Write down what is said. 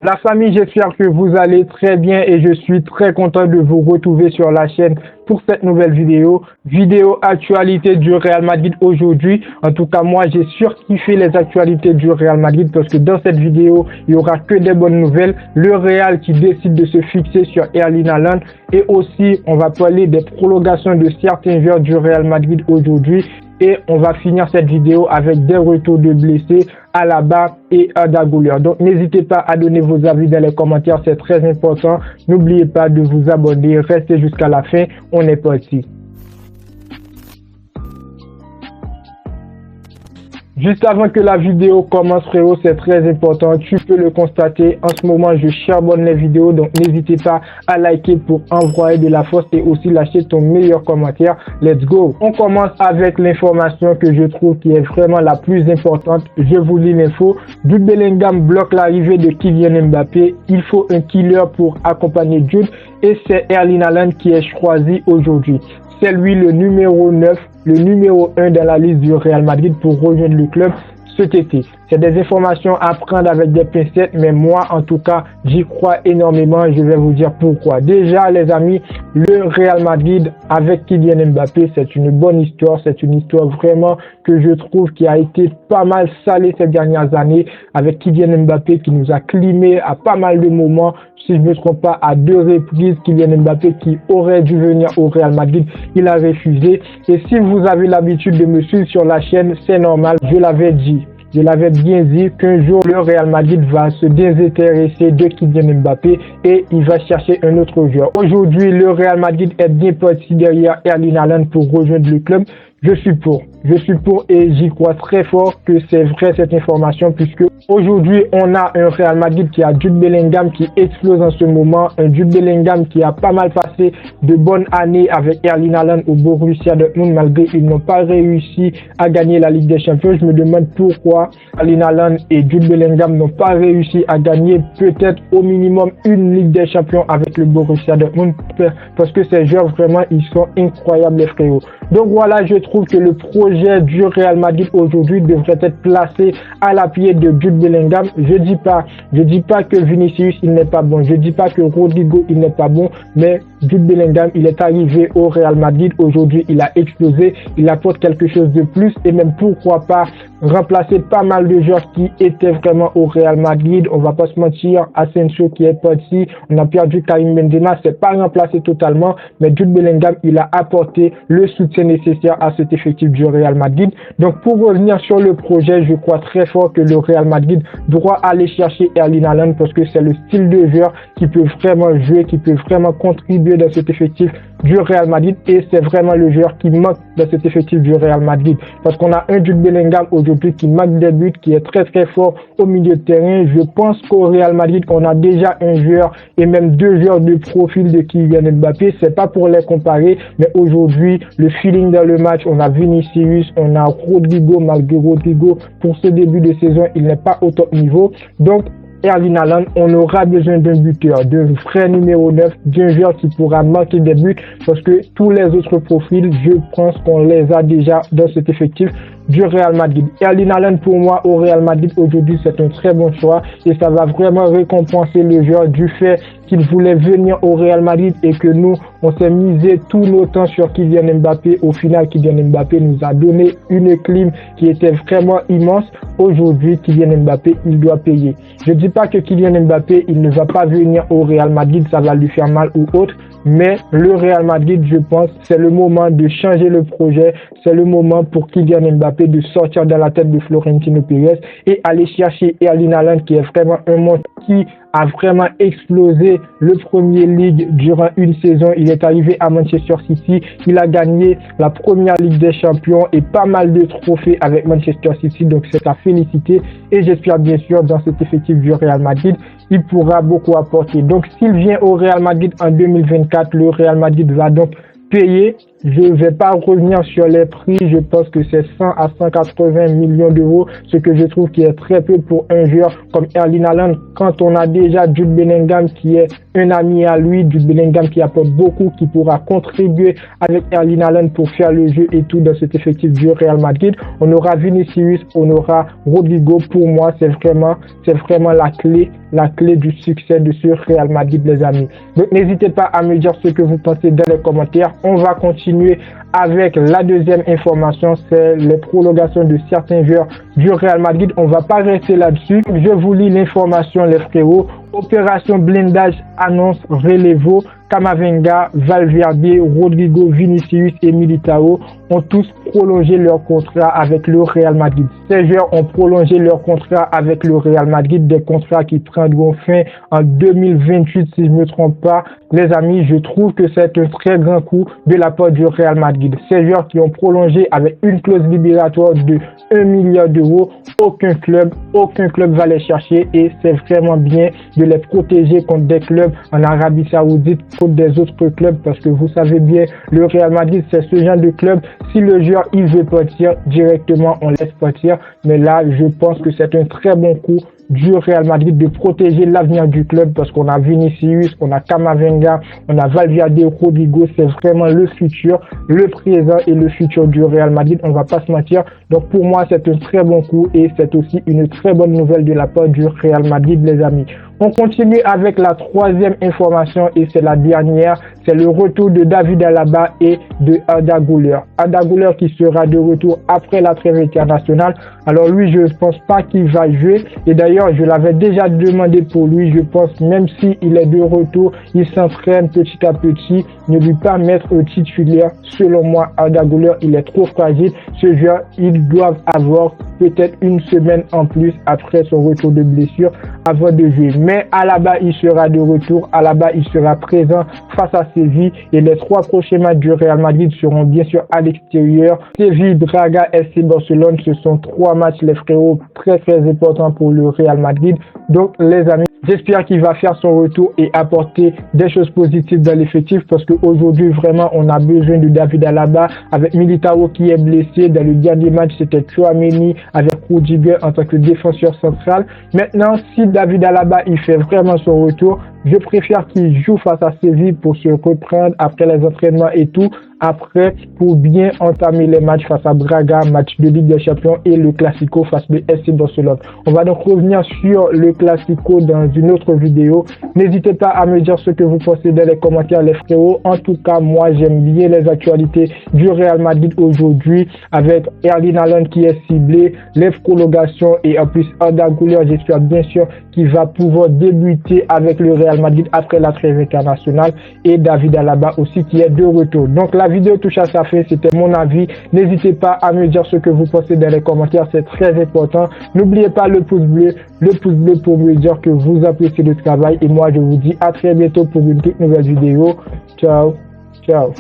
La famille, j'espère que vous allez très bien et je suis très content de vous retrouver sur la chaîne pour cette nouvelle vidéo. Vidéo actualité du Real Madrid aujourd'hui. En tout cas, moi, j'ai surkiffé les actualités du Real Madrid parce que dans cette vidéo, il n'y aura que des bonnes nouvelles. Le Real qui décide de se fixer sur Erling Haaland et aussi, on va parler des prolongations de certains joueurs du Real Madrid aujourd'hui. Et on va finir cette vidéo avec des retours de blessés à Alaba et Arda Güler. Donc n'hésitez pas à donner vos avis dans les commentaires, c'est très important. N'oubliez pas de vous abonner, restez jusqu'à la fin, on est parti. Juste avant que la vidéo commence, frérot, c'est très important. Tu peux le constater. En ce moment, je charbonne les vidéos. Donc, n'hésitez pas à liker pour envoyer de la force et aussi lâcher ton meilleur commentaire. Let's go. On commence avec l'information que je trouve qui est vraiment la plus importante. Je vous lis l'info. Jude Bellingham bloque l'arrivée de Kylian Mbappé. Il faut un killer pour accompagner Jude. Et c'est Erling Haaland qui est choisi aujourd'hui. C'est lui le numéro 9, le numéro 1 dans la liste du Real Madrid pour rejoindre le club cet été. C'est des informations à prendre avec des pincettes, mais moi, en tout cas, j'y crois énormément et je vais vous dire pourquoi. Déjà, les amis, le Real Madrid avec Kylian Mbappé, c'est une bonne histoire. C'est une histoire vraiment que je trouve qui a été pas mal salée ces dernières années avec Kylian Mbappé qui nous a climé à pas mal de moments. Si je ne me trompe pas, à 2 reprises, Kylian Mbappé qui aurait dû venir au Real Madrid, il a refusé. Et si vous avez l'habitude de me suivre sur la chaîne, c'est normal, je l'avais dit. Je l'avais bien dit qu'un jour, le Real Madrid va se désintéresser de Kylian Mbappé et il va chercher un autre joueur. Aujourd'hui, le Real Madrid est bien parti derrière Erling Haaland pour rejoindre le club. Je suis pour et j'y crois très fort que c'est vrai cette information puisque aujourd'hui on a un Real Madrid qui a Jude Bellingham qui explose en ce moment, un Jude Bellingham qui a pas mal passé de bonnes années avec Erling Haaland au Borussia Dortmund malgré qu'ils n'ont pas réussi à gagner la Ligue des Champions. Je me demande pourquoi Erling Haaland et Jude Bellingham n'ont pas réussi à gagner peut-être au minimum une Ligue des Champions avec le Borussia Dortmund parce que ces joueurs vraiment ils sont incroyables les frérots. Donc voilà, je trouve que le projet du Real Madrid aujourd'hui devrait être placé à la pied de Jude Bellingham. Je dis pas que Vinicius il n'est pas bon, je dis pas que Rodrigo il n'est pas bon, mais Jude Bellingham il est arrivé au Real Madrid aujourd'hui, il a explosé, il apporte quelque chose de plus et même pourquoi pas remplacer pas mal de joueurs qui étaient vraiment au Real Madrid. On va pas se mentir, Asensio qui est parti, on a perdu Karim Benzema, c'est pas remplacé totalement, mais Jude Bellingham il a apporté le soutien nécessaire à cet effectif du Real Madrid. Donc pour revenir sur le projet, je crois très fort que le Real Madrid doit aller chercher Erling Haaland parce que c'est le style de joueur qui peut vraiment jouer, qui peut vraiment contribuer dans cet effectif du Real Madrid et c'est vraiment le joueur qui manque dans cet effectif du Real Madrid parce qu'on a un Jude Bellingham aujourd'hui qui marque des buts, qui est très très fort au milieu de terrain. Je pense qu'au Real Madrid on a déjà un joueur et même 2 joueurs de profil de Kylian Mbappé. C'est pas pour les comparer, mais aujourd'hui le feeling dans le match, on a Vinicius, on a Rodrigo, malgré Rodrigo pour ce début de saison il n'est pas au top niveau. Donc Erling Haaland, on aura besoin d'un buteur, d'un vrai numéro 9, d'un joueur qui pourra marquer des buts parce que tous les autres profils, je pense qu'on les a déjà dans cet effectif du Real Madrid. Erling Haaland pour moi au Real Madrid aujourd'hui c'est un très bon choix et ça va vraiment récompenser le joueur du fait qu'il voulait venir au Real Madrid et que nous on s'est misé tout nos temps sur Kylian Mbappé. Au final Kylian Mbappé nous a donné une clim qui était vraiment immense. Aujourd'hui Kylian Mbappé il doit payer. Je dis pas que Kylian Mbappé il ne va pas venir au Real Madrid, ça va lui faire mal ou autre. Mais le Real Madrid, je pense, c'est le moment de changer le projet. C'est le moment pour Kylian Mbappé de sortir de la tête de Florentino Pérez et aller chercher Erling Haaland qui est vraiment un monstre qui a vraiment explosé le Premier League durant une saison. Il est arrivé à Manchester City. Il a gagné la première Ligue des Champions et pas mal de trophées avec Manchester City. Donc c'est à féliciter et j'espère bien sûr dans cet effectif du Real Madrid, il pourra beaucoup apporter. Donc s'il vient au Real Madrid en 2024, le Real Madrid va donc payé. Je ne vais pas revenir sur les prix. Je pense que c'est 100 à 180 millions d'euros, ce que je trouve qui est très peu pour un joueur comme Erling Haaland. Quand on a déjà Jude Bellingham qui est un ami à lui, Jude Bellingham qui apporte beaucoup, qui pourra contribuer avec Erling Haaland pour faire le jeu et tout dans cet effectif du Real Madrid. On aura Vinicius, on aura Rodrigo. Pour moi, c'est vraiment la clé du succès de ce Real Madrid, les amis. Donc, n'hésitez pas à me dire ce que vous pensez dans les commentaires. On va continuer avec la deuxième information, c'est les prolongations de certains joueurs du Real Madrid. On va pas rester là-dessus. Je vous lis l'information, les frérots. Opération blindage annonce Relevo. Camavinga, Valverde, Rodrigo, Vinicius et Militao ont tous prolongé leur contrat avec le Real Madrid. Ces joueurs ont prolongé leur contrat avec le Real Madrid, des contrats qui prendront fin en 2028 si je ne me trompe pas. Les amis, je trouve que c'est un très grand coup de la part du Real Madrid. Ces joueurs qui ont prolongé avec une clause libératoire de 1 milliard d'euros, aucun club va les chercher et c'est vraiment bien de les protéger contre des clubs en Arabie Saoudite, contre des autres clubs, parce que vous savez bien, le Real Madrid, c'est ce genre de club. Si le joueur, il veut partir directement, on laisse partir. Mais là, je pense que c'est un très bon coup du Real Madrid de protéger l'avenir du club, parce qu'on a Vinicius, on a Camavinga, on a Valverde, Rodrigo, c'est vraiment le futur, le présent et le futur du Real Madrid, on va pas se mentir. Donc pour moi, c'est un très bon coup et c'est aussi une très bonne nouvelle de la part du Real Madrid, les amis. On continue avec la troisième information et c'est la dernière, c'est le retour de David Alaba et de Arda Güler. Arda Güler qui sera de retour après la trêve internationale. Alors lui, je ne pense pas qu'il va jouer et d'ailleurs, je l'avais déjà demandé pour lui. Je pense même s'il est de retour, il s'entraîne petit à petit. Ne lui pas mettre au titulaire. Selon moi, Arda Güler, il est trop fragile. Ce joueur, ils doivent avoir peut-être une semaine en plus après son retour de blessure avant de jouer. Mais Alaba, il sera de retour. Alaba, il sera présent face à Séville. Et les 3 prochains matchs du Real Madrid seront bien sûr à l'extérieur. Séville, Braga, FC Barcelone, ce sont 3 matchs, les frérots, très importants pour le Real Madrid. Donc, les amis, j'espère qu'il va faire son retour et apporter des choses positives dans l'effectif, parce qu'aujourd'hui, vraiment, on a besoin de David Alaba avec Militao qui est blessé. Dans le dernier match, c'était Tchouaméni avec Rudiger en tant que défenseur central. Maintenant, si David Alaba, il fait vraiment son retour, je préfère qu'il joue face à Séville pour se reprendre après les entraînements et tout. Après, pour bien entamer les matchs face à Braga, match de Ligue des Champions et le Classico face au FC Barcelone. On va donc revenir sur le Classico dans une autre vidéo. N'hésitez pas à me dire ce que vous pensez dans les commentaires, les frérots. En tout cas, moi, j'aime bien les actualités du Real Madrid aujourd'hui avec Erling Haaland qui est ciblé, les prolongations et en plus Arda Güler, j'espère bien sûr qu'il va pouvoir débuter avec le Real Madrid après la trêve internationale et David Alaba aussi qui est de retour. Donc la vidéo touche à sa fin, c'était mon avis. N'hésitez pas à me dire ce que vous pensez dans les commentaires, c'est très important. N'oubliez pas le pouce bleu pour me dire que vous appréciez le travail et moi je vous dis à très bientôt pour une toute nouvelle vidéo. Ciao, ciao.